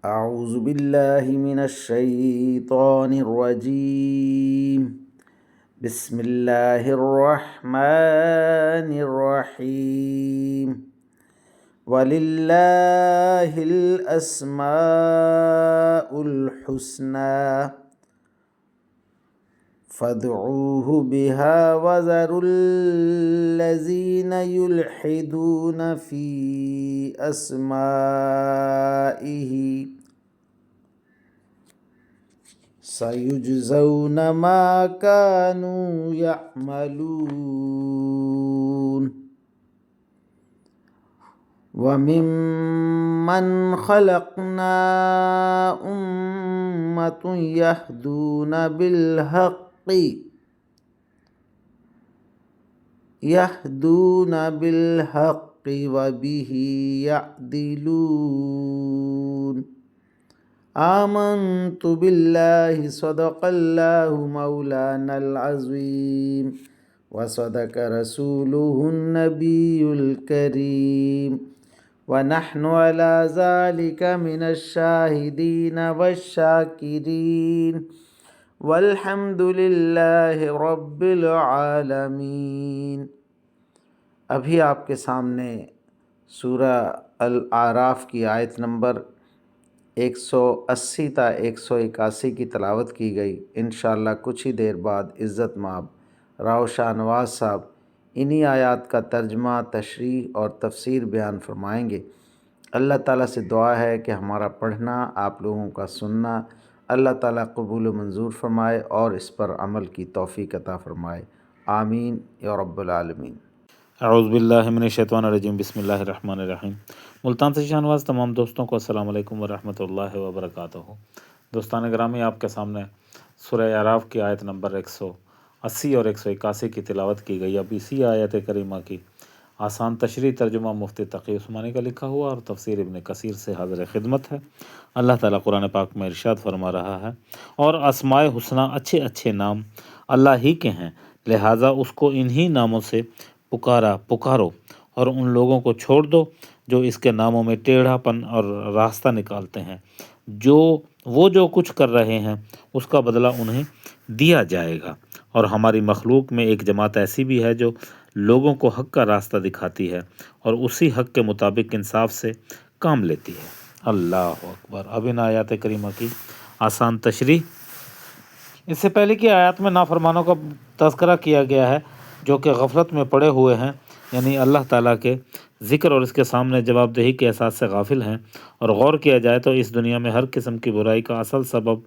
أعوذ بالله من الشيطان الرجيم بسم الله الرحمن الرحيم ولله الأسماء الحسنى فادعوه بها وذروا الذين يلحدون في أسمائه سيجزون ما كانوا يعملون وممن خلقنا أمة يهدون بالحق وبه يعدلون آمنت بالله صدق الله مولانا العظيم وصدق رسوله النبي الكريم ونحن على ذلك من الشاهدين والشاكرين والحمد للہ رب العالمین۔ ابھی آپ کے سامنے سورہ الاعراف کی آیت نمبر 180 تا 181 کی تلاوت کی گئی۔ انشاءاللہ کچھ ہی دیر بعد عزت مآب راؤ شاہ نواز صاحب انہی آیات کا ترجمہ، تشریح اور تفسیر بیان فرمائیں گے۔ اللہ تعالیٰ سے دعا ہے کہ ہمارا پڑھنا، آپ لوگوں کا سننا اللہ تعالیٰ قبول و منظور فرمائے اور اس پر عمل کی توفیق عطا فرمائے، آمین یا رب العالمین۔ اعوذ باللہ من الشیطان الرجیم، بسم اللہ الرحمن الرحیم۔ ملتان سے شاہنواز تمام دوستوں کو السلام علیکم ورحمۃ اللہ وبرکاتہ۔ دوستان گرامی، آپ کے سامنے سورہ اعراف کی آیت نمبر 180 اور 181 کی تلاوت کی گئی۔ اب اسی آیت کریمہ کی آسان تشریح ترجمہ مفتی تقی عثمانی کا لکھا ہوا اور تفسیر ابن کثیر سے حاضر خدمت ہے۔ اللہ تعالیٰ قرآن پاک میں ارشاد فرما رہا ہے، اور اسماء حسنہ اچھے اچھے نام اللہ ہی کے ہیں، لہٰذا اس کو انہی ناموں سے پکارو اور ان لوگوں کو چھوڑ دو جو اس کے ناموں میں ٹیڑھا پن اور راستہ نکالتے ہیں۔ وہ جو کچھ کر رہے ہیں اس کا بدلہ انہیں دیا جائے گا۔ اور ہماری مخلوق میں ایک جماعت ایسی بھی ہے جو لوگوں کو حق کا راستہ دکھاتی ہے اور اسی حق کے مطابق انصاف سے کام لیتی ہے۔ اللہ اکبر۔ اب ان آیات کریمہ کی آسان تشریح۔ اس سے پہلے کی آیات میں نافرمانوں کا تذکرہ کیا گیا ہے جو کہ غفلت میں پڑے ہوئے ہیں، یعنی اللہ تعالیٰ کے ذکر اور اس کے سامنے جواب دہی کے احساس سے غافل ہیں۔ اور غور کیا جائے تو اس دنیا میں ہر قسم کی برائی کا اصل سبب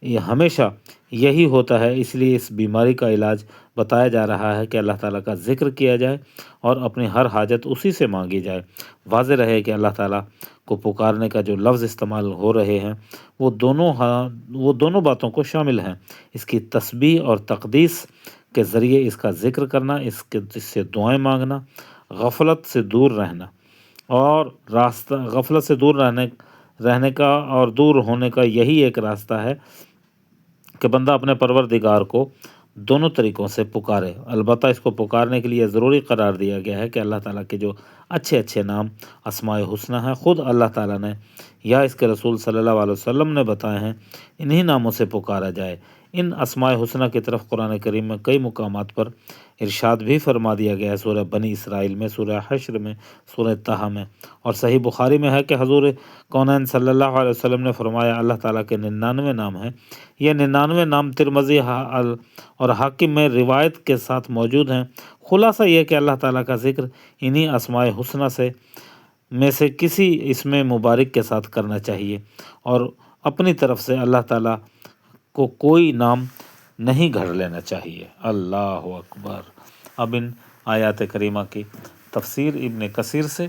یہ ہمیشہ یہی ہوتا ہے، اس لیے اس بیماری کا علاج بتایا جا رہا ہے کہ اللہ تعالیٰ کا ذکر کیا جائے اور اپنی ہر حاجت اسی سے مانگی جائے۔ واضح رہے کہ اللہ تعالیٰ کو پکارنے کا جو لفظ استعمال ہو رہے ہیں وہ دونوں باتوں کو شامل ہیں، اس کی تسبیح اور تقدیس کے ذریعے اس کا ذکر کرنا، اس سے دعائیں مانگنا، غفلت سے دور رہنا اور غفلت سے دور رہنے کا اور دور ہونے کا یہی ایک راستہ ہے کہ بندہ اپنے پروردگار کو دونوں طریقوں سے پکارے۔ البتہ اس کو پکارنے کے لیے ضروری قرار دیا گیا ہے کہ اللہ تعالیٰ کے جو اچھے اچھے نام اسماء حسنہ ہیں، خود اللہ تعالیٰ نے یا اس کے رسول صلی اللہ علیہ وسلم نے بتائے ہیں، انہی ناموں سے پکارا جائے۔ ان اسماء حسنہ کی طرف قرآن کریم میں کئی مقامات پر ارشاد بھی فرما دیا گیا ہے، سورہ بنی اسرائیل میں، سورہ حشر میں، سورہ طٰہٰ میں، اور صحیح بخاری میں ہے کہ حضور کونین صلی اللہ علیہ وسلم نے فرمایا اللہ تعالیٰ کے 99 نام ہیں۔ یہ 99 نام ترمذی اور حاکم میں روایت کے ساتھ موجود ہیں۔ خلاصہ یہ کہ اللہ تعالیٰ کا ذکر انہی اسماء حسنہ میں سے کسی اسم مبارک کے ساتھ کرنا چاہیے اور اپنی طرف سے اللہ تعالیٰ کو کوئی نام نہیں گھڑ لینا چاہیے۔ اللہ اکبر۔ اب ان آیات کریمہ کی تفسیر ابن کثیر سے۔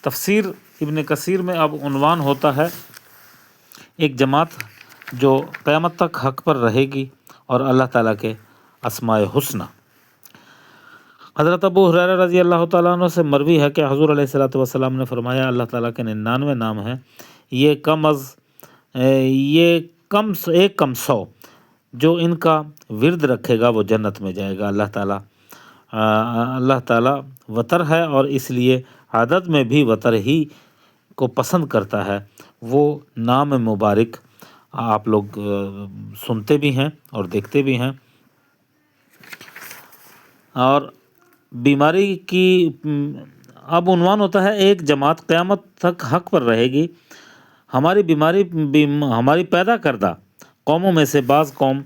تفسیر ابن کثیر میں اب عنوان ہوتا ہے ایک جماعت جو قیامت تک حق پر رہے گی اور اللہ تعالیٰ کے اسماء حسنہ۔ حضرت ابو ہریرہ رضی اللہ تعالیٰ عنہ سے مروی ہے کہ حضور علیہ الصلوۃ والسلام نے فرمایا اللہ تعالیٰ کے 99 نام ہیں، یہ کم 100 جو ان کا ورد رکھے گا وہ جنت میں جائے گا۔ اللہ تعالیٰ وتر ہے اور اس لیے عادت میں بھی وتر ہی کو پسند کرتا ہے۔ وہ نام مبارک آپ لوگ سنتے بھی ہیں اور دیکھتے بھی ہیں۔ اور بیماری کی اب عنوان ہوتا ہے ایک جماعت قیامت تک حق پر رہے گی۔ ہماری پیدا کردہ قوموں میں سے بعض قوم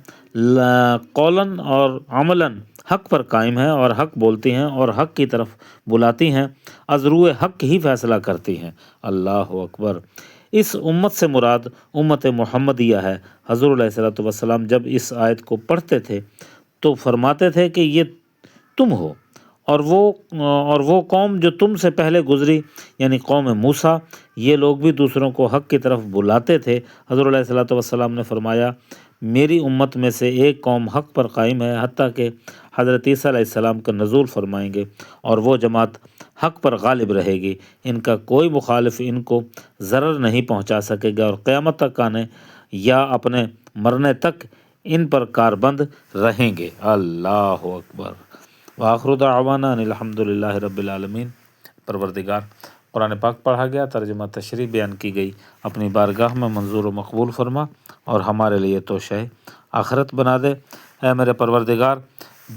قولاً اور عملاً حق پر قائم ہے اور حق بولتی ہیں اور حق کی طرف بلاتی ہیں، از روئے حق ہی فیصلہ کرتی ہیں۔ اللہ اکبر۔ اس امت سے مراد امت محمدیہ ہے۔ حضور علیہ الصلوۃ والسلام جب اس آیت کو پڑھتے تھے تو فرماتے تھے کہ یہ تم ہو اور وہ قوم جو تم سے پہلے گزری، یعنی قوم موسیٰ، یہ لوگ بھی دوسروں کو حق کی طرف بلاتے تھے۔ حضور علیہ الصلوۃ والسلام نے فرمایا میری امت میں سے ایک قوم حق پر قائم ہے، حتیٰ کہ حضرت عیسیٰ علیہ السلام کا نزول فرمائیں گے اور وہ جماعت حق پر غالب رہے گی، ان کا کوئی مخالف ان کو ضرر نہیں پہنچا سکے گا اور قیامت تک آنے یا اپنے مرنے تک ان پر کاربند رہیں گے۔ اللہ اکبر۔ وآخر دعوانا ان الحمد للہ رب العالمین۔ پروردگار، قرآن پاک پڑھا گیا، ترجمہ تشریح بیان کی گئی، اپنی بارگاہ میں منظور و مقبول فرما اور ہمارے لیے توشہ آخرت بنا دے۔ اے میرے پروردگار،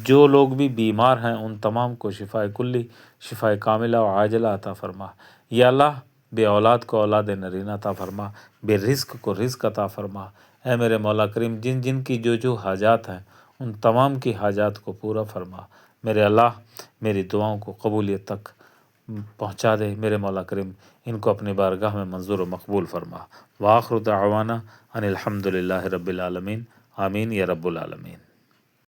جو لوگ بھی بیمار ہیں ان تمام کو شفاء کلی، شفاء کاملہ و عاجلہ عطا فرما۔ یا اللہ، بے اولاد کو اولاد نرینہ عطا فرما، بے رزق کو رزق عطا فرما۔ اے میرے مولا کریم، جن جن کی جو حاجات ہیں ان تمام کی حاجات کو پورا فرما۔ میرے اللہ، میری دعاؤں کو قبولیت تک پہنچا دے۔ میرے مولا کریم، ان کو اپنی بارگاہ میں منظور و مقبول فرما۔ وآخر دعوانا ان الحمد للہ رب العالمین۔ آمین یا رب العالمین۔